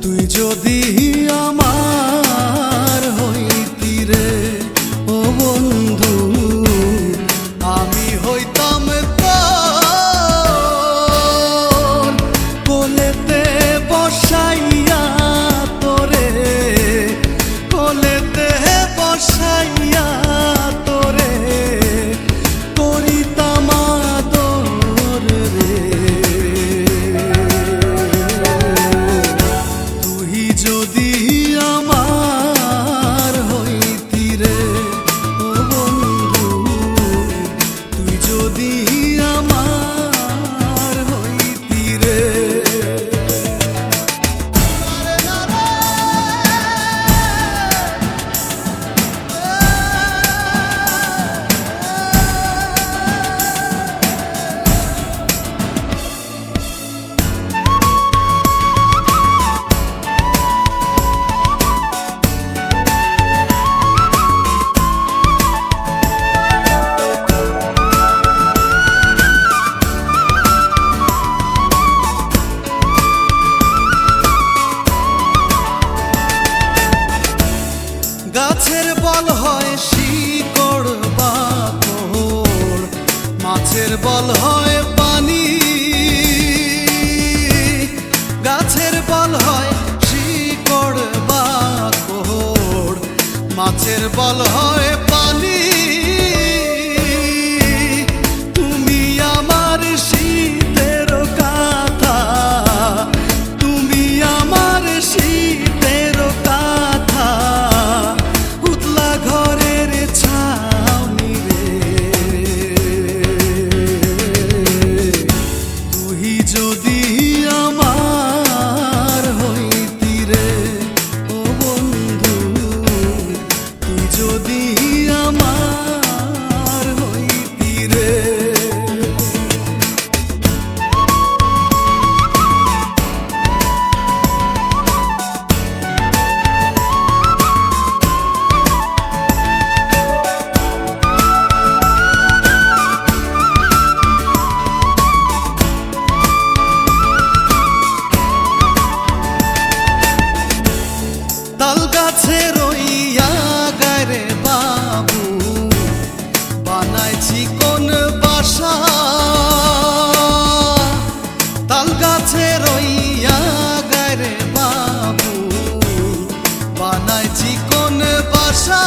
তুই যদি আমার হইতি রে ও বন্ধু, আমি হইতাম তোর কোলেতে বসাইয়া তোরে, কোলেতে বসাইয়া তোরে করিতাম আদর রে। তুই যদি আমার হইতি রে ও বন্ধু, তুই যদি আমার হইতি রে। গাছের বল হয় শিকড় বাকড়, মাছের বল হয় পানি। গাছের বল হয় শিকড় বাকড়, মাছের বল হয় পানি। তুমি আমার শীতের কাঁথা, তুমি আমার শীতের কাঁথা, উতলা ঘরের ছাউনি রে। তুই যদি আমার হইতি রে ও বন্ধু, তুই যদি আমার হইতি রে। তাল গাছে রইয়া গারে বাবু, বানাইছি কোন বাসা। তাল গাছে রইয়া গারে বাবু, বানাইছি কোন বাসা।